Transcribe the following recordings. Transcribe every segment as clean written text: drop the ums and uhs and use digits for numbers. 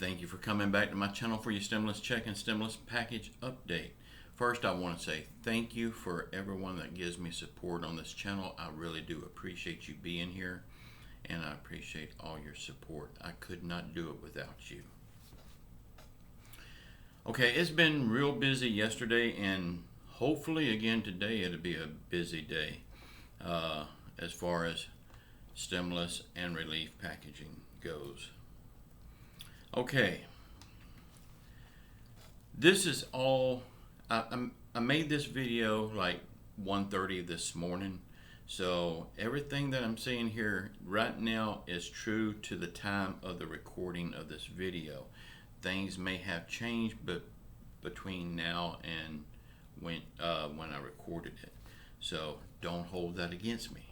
Thank you for coming back to my channel for your stimulus check and stimulus package update. First, I want to say thank you for everyone that gives me support on this channel. I really do appreciate you being here, and I appreciate all your support. I could not do it without you. Okay, it's been real busy yesterday, and hopefully again today it'll be a busy day as far as stimulus and relief packaging goes. Okay, this is all, I made this video like 1:30 this morning, so everything that I'm saying here right now is true to the time of the recording of this video. Things may have changed but between now and when I recorded it, so don't hold that against me.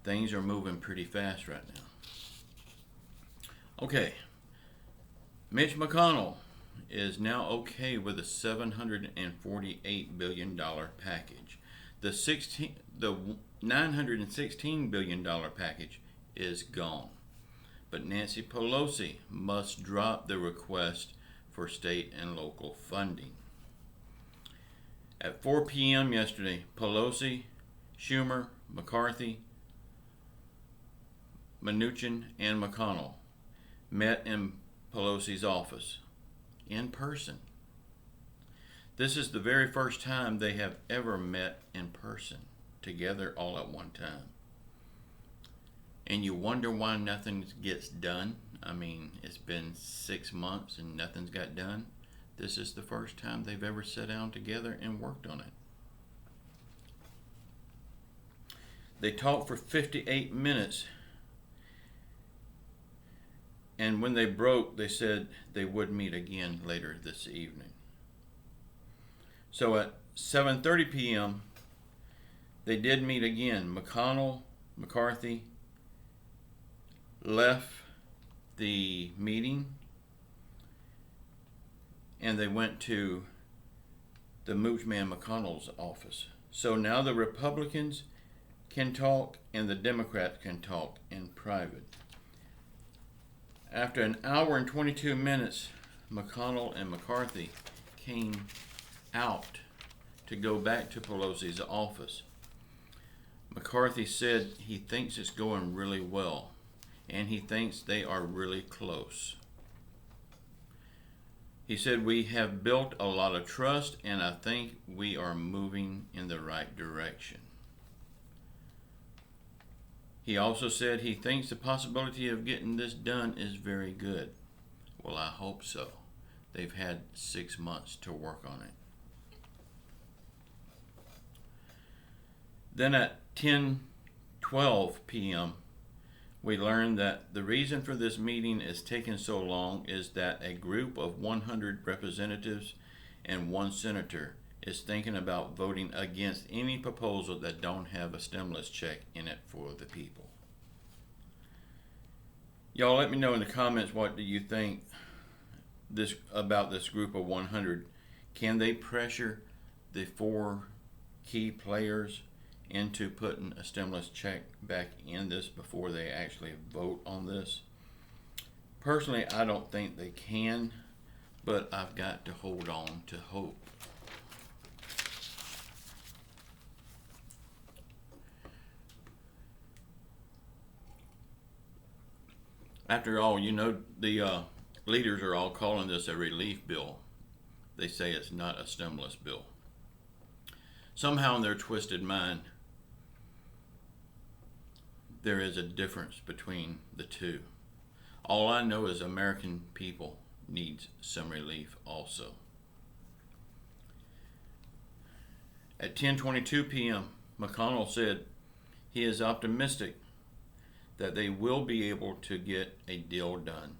Things are moving pretty fast right now. Okay, Mitch McConnell is now okay with a $748 billion package. The $916 billion package is gone. But Nancy Pelosi must drop the request for state and local funding. At 4 p.m. yesterday, Pelosi, Schumer, McCarthy, Mnuchin, and McConnell met in Pelosi's office in person. This is the very first time they have ever met in person together all at one time. And you wonder why nothing gets done. I mean, it's been 6 months and nothing's got done. This is the first time they've ever sat down together and worked on it. They talked for 58 minutes. And when they broke, they said they would meet again later this evening. So at 7:30 p.m., they did meet again. McConnell, McCarthy left the meeting and they went to the Moochman McConnell's office. So now the Republicans can talk and the Democrats can talk in private. After an hour and 22 minutes, McConnell and McCarthy came out to go back to Pelosi's office. McCarthy said he thinks it's going really well, and he thinks they are really close. He said, "We have built a lot of trust, and I think we are moving in the right direction." He also said he thinks the possibility of getting this done is very good. Well, I hope so. They've had 6 months to work on it. Then at 10:12 p.m., we learned that the reason for this meeting is taking so long is that a group of 100 representatives and 1 senator is thinking about voting against any proposal that don't have a stimulus check in it for the people. Y'all let me know in the comments, what do you think about this group of 100? Can they pressure the 4 key players into putting a stimulus check back in this before they actually vote on this? Personally, I don't think they can, but I've got to hold on to hope. After all, you know, the leaders are all calling this a relief bill. They say it's not a stimulus bill. Somehow in their twisted mind, there is a difference between the two. All I know is American people needs some relief also. At 10:22 p.m., McConnell said he is optimistic that they will be able to get a deal done.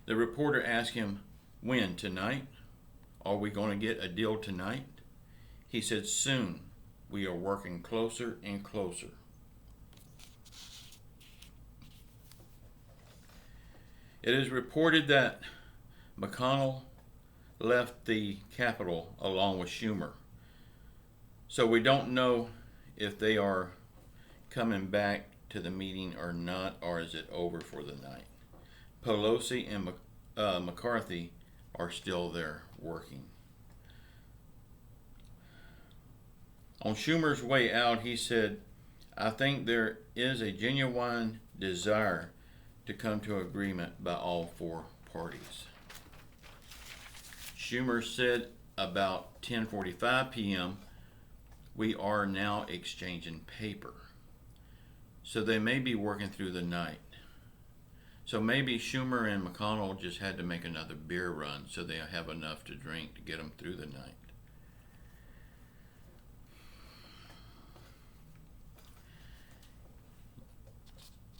The reporter asked him, "When? Tonight? Are we going to get a deal tonight?" He said, "Soon. We are working closer and closer." It is reported that McConnell left the Capitol along with Schumer. So we don't know if they are coming back to the meeting or not, or is it over for the night? Pelosi and McCarthy are still there working. On Schumer's way out, he said, "I think there is a genuine desire to come to agreement by all four parties." Schumer said about 10:45 p.m., "We are now exchanging paper." So they may be working through the night. So maybe Schumer and McConnell just had to make another beer run so they have enough to drink to get them through the night.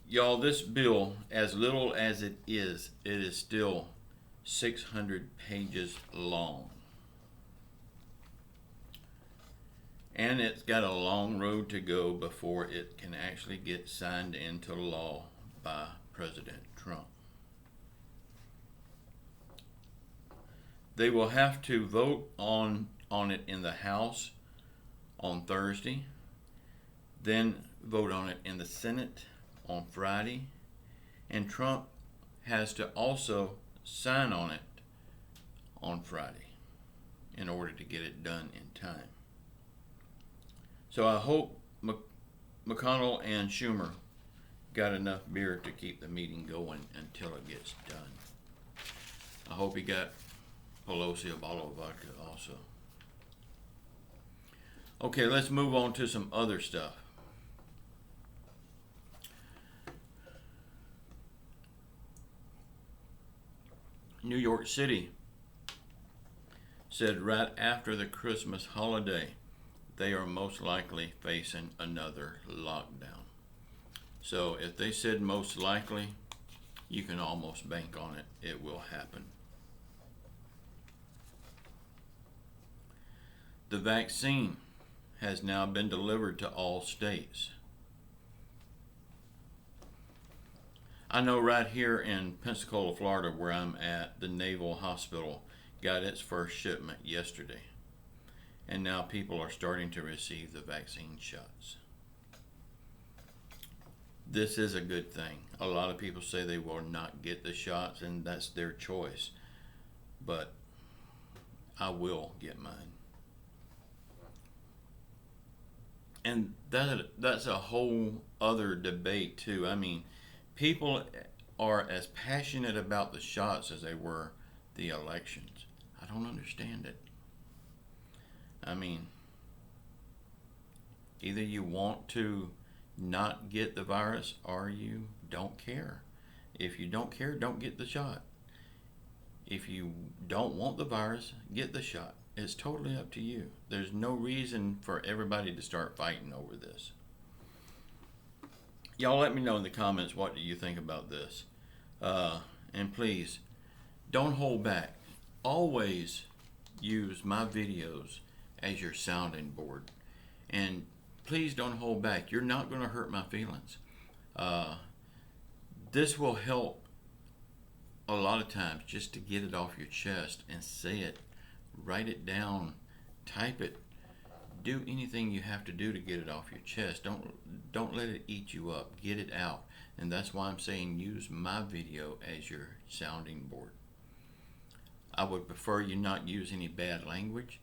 Y'all, this bill, as little as it is still 600 pages long. And it's got a long road to go before it can actually get signed into law by President Trump. They will have to vote on it in the House on Thursday, then vote on it in the Senate on Friday, and Trump has to also sign on it on Friday in order to get it done in time. So I hope McConnell and Schumer got enough beer to keep the meeting going until it gets done. I hope he got Pelosi a bottle of vodka also. Okay, let's move on to some other stuff. New York City said right after the Christmas holiday, they are most likely facing another lockdown. So if they said most likely, you can almost bank on it. It will happen. The vaccine has now been delivered to all states. I know right here in Pensacola, Florida, where I'm at, the Naval Hospital got its first shipment yesterday. And now people are starting to receive the vaccine shots. This is a good thing. A lot of people say they will not get the shots, and that's their choice. But I will get mine. And that's a whole other debate too. I mean, people are as passionate about the shots as they were the elections. I don't understand it. I mean, either you want to not get the virus or you don't care. If you don't care, don't get the shot. If you don't want the virus, get the shot. It's totally up to you. There's no reason for everybody to start fighting over this. Y'all let me know in the comments, what do you think about this? And please, don't hold back. Always use my videos as your sounding board. And please don't hold back. You're not going to hurt my feelings. This will help a lot of times just to get it off your chest and say it. Write it down, type it, do anything you have to do to get it off your chest. Don't let it eat you up. Get it out. And that's why I'm saying use my video as your sounding board. I would prefer you not use any bad language,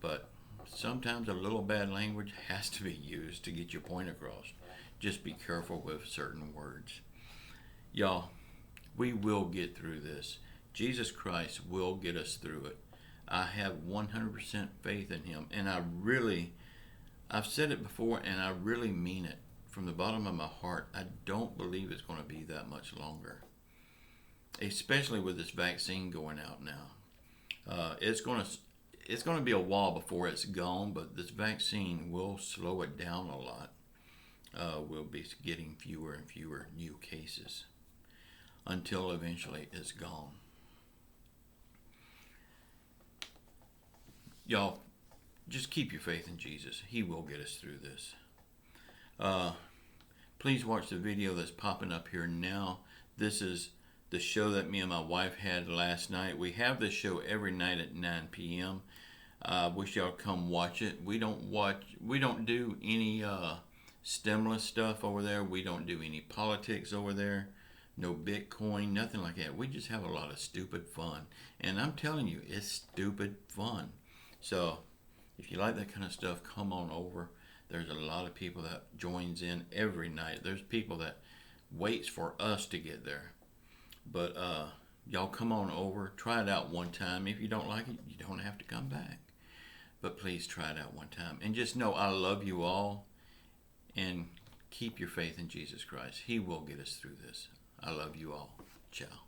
but sometimes a little bad language has to be used to get your point across. Just be careful with certain words. Y'all, we will get through this. Jesus Christ will get us through it. I have 100% faith in him, and I've said it before, and I really mean it from the bottom of my heart. I don't believe it's going to be that much longer, especially with this vaccine going out now. It's going to be a while before it's gone, but this vaccine will slow it down a lot. We'll be getting fewer and fewer new cases until eventually it's gone. Y'all, just keep your faith in Jesus. He will get us through this. Please watch the video that's popping up here now. This is the show that me and my wife had last night. We have this show every night at 9 p.m. Wish y'all come watch it. We don't do any stimulus stuff over there. We don't do any politics over there. No Bitcoin, nothing like that. We just have a lot of stupid fun. And I'm telling you, it's stupid fun. So if you like that kind of stuff, come on over. There's a lot of people that joins in every night. There's people that waits for us to get there. But y'all come on over. Try it out one time. If you don't like it, you don't have to come back. But please try it out one time. And just know I love you all. And keep your faith in Jesus Christ. He will get us through this. I love you all. Ciao.